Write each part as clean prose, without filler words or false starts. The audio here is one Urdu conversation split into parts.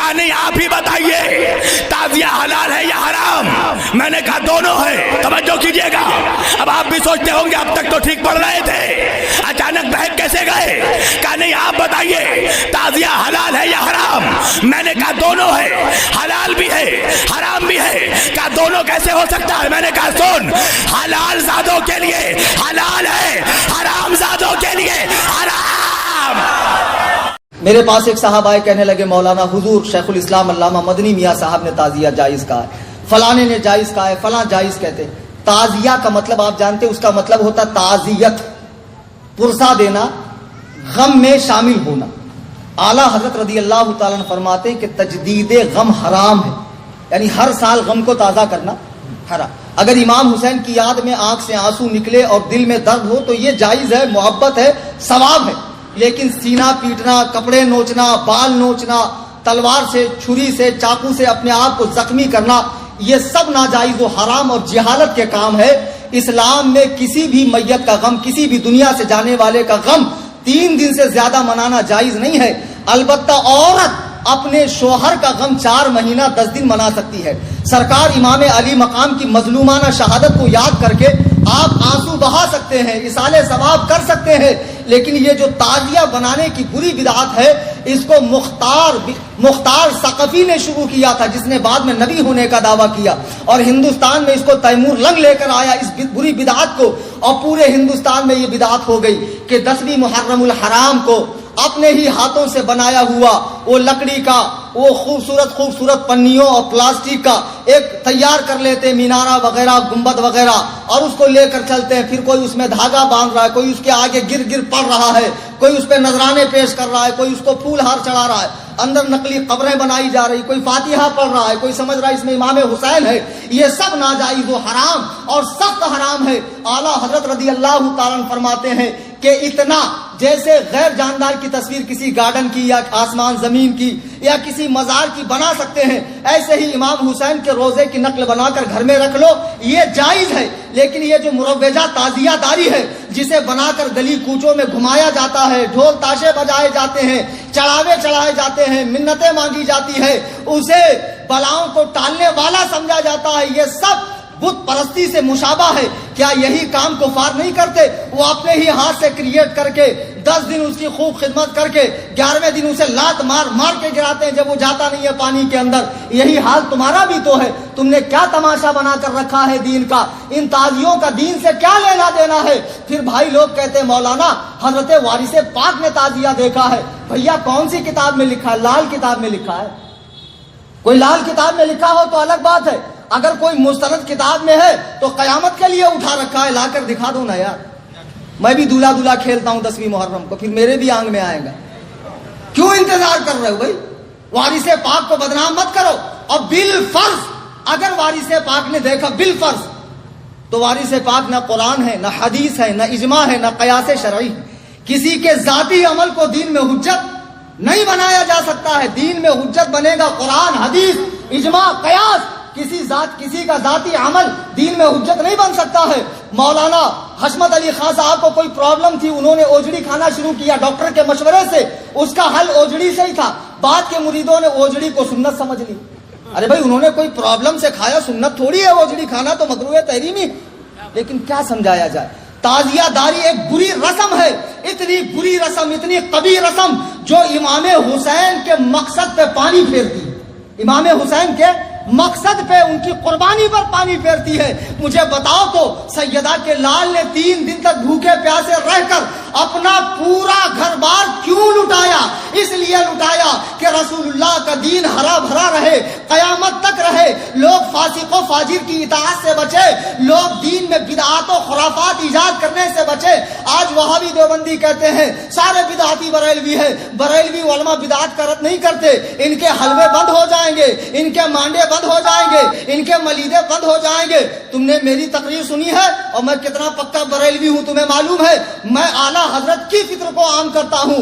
کہا نہیں آپ ہی بتائیے تعزیہ حلال ہے یا حرام؟ میں نے کہا دونوں ہے، توجہ کیجئے گا۔ اب آپ بھی سوچتے ہوں گے اب تک تو ٹھیک پڑھ رہے تھے، اچانک بہک کیسے گئے؟ کہا نہیں آپ بتائیے تعزیہ حلال ہے یا حرام؟ میں نے کہا دونوں ہے، حلال بھی ہے حرام بھی ہے۔ کہا دونوں کیسے ہو سکتا ہے؟ میں نے کہا سن، حلال زادوں کے لیے حلال ہے، حرام زادوں کے لیے حرام۔ میرے پاس ایک صاحب آئے، کہنے لگے مولانا حضور شیخ الاسلام علامہ مدنی میاں صاحب نے تعزیہ جائز کہا ہے، فلانے نے جائز کہا ہے، فلاں جائز کہتے ہیں۔ تعزیہ کا مطلب آپ جانتے ہیں، اس کا مطلب ہوتا تعزیت، پرسہ دینا، غم میں شامل ہونا۔ اعلیٰ حضرت رضی اللہ تعالیٰ عنہ فرماتے ہیں کہ تجدید غم حرام ہے، یعنی ہر سال غم کو تازہ کرنا حرام۔ اگر امام حسین کی یاد میں آنکھ سے آنسو نکلے اور دل میں درد ہو تو یہ جائز ہے، محبت ہے، ثواب ہے، لیکن سینہ پیٹنا، کپڑے نوچنا، بال نوچنا، تلوار سے، چھری سے، چاقو سے اپنے آپ کو زخمی کرنا، یہ سب ناجائز و حرام اور جہالت کے کام ہے۔ اسلام میں کسی بھی میت کا غم، کسی بھی دنیا سے جانے والے کا غم 3 دن سے زیادہ منانا جائز نہیں ہے۔ البتہ عورت اپنے شوہر کا غم 4 مہینہ 10 دن منا سکتی ہے۔ سرکار امام علی مقام کی مظلومانہ شہادت کو یاد کر کے آپ آنسو بہا سکتے ہیں، اصالہ ثواب کر سکتے ہیں، لیکن یہ جو تعزیہ بنانے کی بری بدعت ہے، اس کو مختار ثقفی نے شروع کیا تھا، جس نے بعد میں نبی ہونے کا دعویٰ کیا، اور ہندوستان میں اس کو تیمور لنگ لے کر آیا اس بری بدعت کو، اور پورے ہندوستان میں یہ بدعت ہو گئی کہ 10ویں محرم الحرام کو اپنے ہی ہاتھوں سے بنایا ہوا وہ لکڑی کا وہ خوبصورت پنیوں اور پلاسٹک کا ایک تیار کر لیتے، مینارہ وغیرہ، گنبد وغیرہ، اور اس کو لے کر چلتے ہیں۔ پھر کوئی اس میں دھاگا باندھ رہا ہے، کوئی اس کے آگے گر پڑ رہا ہے، کوئی اس پہ نذرانے پیش کر رہا ہے، کوئی اس کو پھول ہار چڑھا رہا ہے، اندر نقلی قبریں بنائی جا رہی، کوئی فاتحہ پڑھ رہا ہے، کوئی سمجھ رہا ہے اس میں امام حسین ہے۔ یہ سب ناجائز و حرام اور سخت حرام ہے۔ اعلیٰ حضرت رضی اللہ تعالیٰ عنہ فرماتے ہیں کہ اتنا جیسے غیر جاندار کی تصویر کسی گارڈن کی یا آسمان زمین کی یا کسی مزار کی بنا سکتے ہیں، ایسے ہی امام حسین کے روزے کی نقل بنا کر گھر میں رکھ لو، یہ جائز ہے۔ لیکن یہ جو مروجہ تعزیہ داری ہے، جسے بنا کر گلی کوچوں میں گھمایا جاتا ہے، ڈھول تاشے بجائے جاتے ہیں، چڑھاوے چڑھائے جاتے ہیں، منتیں مانگی جاتی ہے، اسے بلاؤں کو ٹالنے والا سمجھا جاتا ہے، یہ سب بت پرستی سے مشابہ ہے۔ کیا یہی کام کفار نہیں کرتے؟ وہ اپنے ہی ہاتھ سے کریٹ کر کے 10 دن اس کی خوب خدمت کر کے 11ویں دن اسے لات مار کے گراتے ہیں جب وہ جاتا نہیں ہے پانی کے اندر۔ یہی حال تمہارا بھی تو ہے۔ تم نے کیا تماشا بنا کر رکھا ہے دین کا؟ ان تعزیوں کا دین سے کیا لینا دینا ہے؟ پھر بھائی لوگ کہتے ہیں مولانا حضرت وارث پاک نے تعزیہ دیکھا ہے۔ بھیا کون سی کتاب میں لکھا ہے؟ لال کتاب میں لکھا ہے۔ کوئی لال کتاب میں لکھا ہو تو الگ بات ہے، اگر کوئی مستند کتاب میں ہے تو قیامت کے لیے اٹھا رکھا ہے، لا کر دکھا دو نا یار۔ میں بھی دولہا کھیلتا ہوں 10ویں محرم کو، پھر میرے بھی آنگ میں آئے گا۔ کیوں انتظار کر رہے ہو بھائی؟ وارث پاک کو بدنام مت کرو۔ اور بالفرض اگر وارث پاک نے دیکھا بالفرض، تو وارث پاک نہ قرآن ہے، نہ حدیث ہے، نہ اجماع ہے، نہ قیاس شرعی ہے۔ کسی کے ذاتی عمل کو دین میں حجت نہیں بنایا جا سکتا ہے۔ دین میں حجت بنے گا قرآن، حدیث، اجماع، قیاس۔ کسی کا ذاتی عمل دین میں حجت نہیں بن سکتا ہے۔ مولانا حشمت علی خان صاحب کو کوئی پرابلم تھی، انہوں نے اوجڑی کھانا شروع کیا ڈاکٹر کے مشورے سے، اس کا حل اوجڑی سے ہی تھا۔ بعد کے مریدوں نے اوجڑی کو سنت سمجھ لی۔ ارے بھائی انہوں نے کوئی پرابلم سے کھایا، سنت تھوڑی ہے اوجڑی کھانا، تو مکروہ تحریمی۔ لیکن کیا سمجھایا جائے؟ تعزیہ داری ایک بری رسم ہے، اتنی بری رسم، اتنی قبیح رسم جو امام حسین کے مقصد پہ پانی پھیرتی ہے، امام حسین کے مقصد پہ، ان کی قربانی پر پانی پھیرتی ہے۔ مجھے بتاؤ تو سیدہ کے لال نے 3 دن تک بھوکے پیاسے رہ کر اپنا پورا گھر بار کیوں لٹایا؟ اس لیے لٹایا کہ رسول اللہ کا دین ہرا بھرا رہے، قیامت تک رہے، لوگ فاسق و فاجر کی اطاعت سے بچے، لوگ دین میں بدعات و خرافات ایجاد کرنے سے بچے۔ آج وہابی دیوبندی کہتے ہیں سارے بدعاتی بریلوی ہیں، بریلوی علماء بدعات کرت نہیں کرتے، ان کے حلوے بند ہو جائیں گے، ان کے مانڈے بند ہو جائیں گے، ان کے ملیدے بند ہو جائیں گے۔ تم نے میری تقریر سنی ہے اور میں کتنا پکا بریلوی ہوں تمہیں معلوم ہے۔ میں اعلیٰ حضرت کی فکر کو عام کرتا ہوں،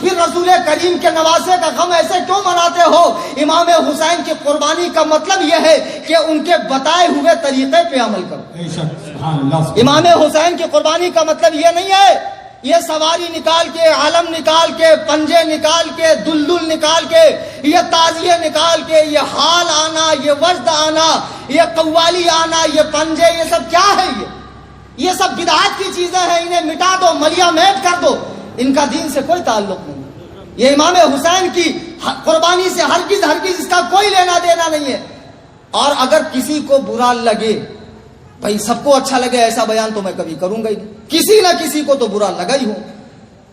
پھر رسول کریم کے نواسے کا غم ایسے کیوں مناتے ہو؟ امام حسین کی قربانی کا مطلب یہ ہے کہ ان کے بتائے ہوئے طریقے پہ عمل کرو. امام حسین کی قربانی کا مطلب یہ نہیں ہے یہ سواری نکال کے، علم نکال کے، پنجے نکال کے، دلدل نکال کے، یہ تعزیے نکال کے، یہ حال آنا، یہ وجد آنا، یہ قوالی آنا، یہ پنجے، یہ سب کیا ہے؟ یہ سب بدعات کی چیزیں ہیں. انہیں مٹا دو، ملیا میٹ کر دو. ان کا دین سے کوئی تعلق نہیں. یہ امام حسین کی قربانی سے ہرگز اس کا کوئی لینا دینا نہیں ہے. اور اگر کسی کو برا لگے، بھائی سب کو اچھا لگے ایسا بیان تو میں کبھی کروں گا ہی نہیں. کسی نہ کسی کو تو برا لگا ہی ہوں،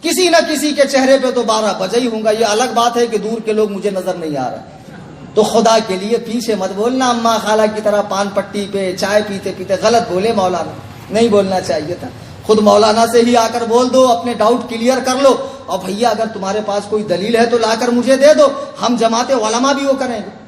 کسی نہ کسی کے چہرے پہ تو 12 بجے ہی ہوں گا. یہ الگ بات ہے کہ دور کے لوگ مجھے نظر نہیں آ رہا، تو خدا کے لیے پیچھے مت بولنا اماں خالہ کی طرح پان پٹی پہ چائے پیتے پیتے. غلط بولے مولانا، نہیں بولنا چاہیے تھا. خود مولانا سے ہی آ کر بول دو، اپنے ڈاؤٹ کلیئر کر لو. اور بھیا اگر تمہارے پاس کوئی دلیل ہے تو لا کر مجھے دے دو، ہم جماعت علماء بھی وہ کریں گے.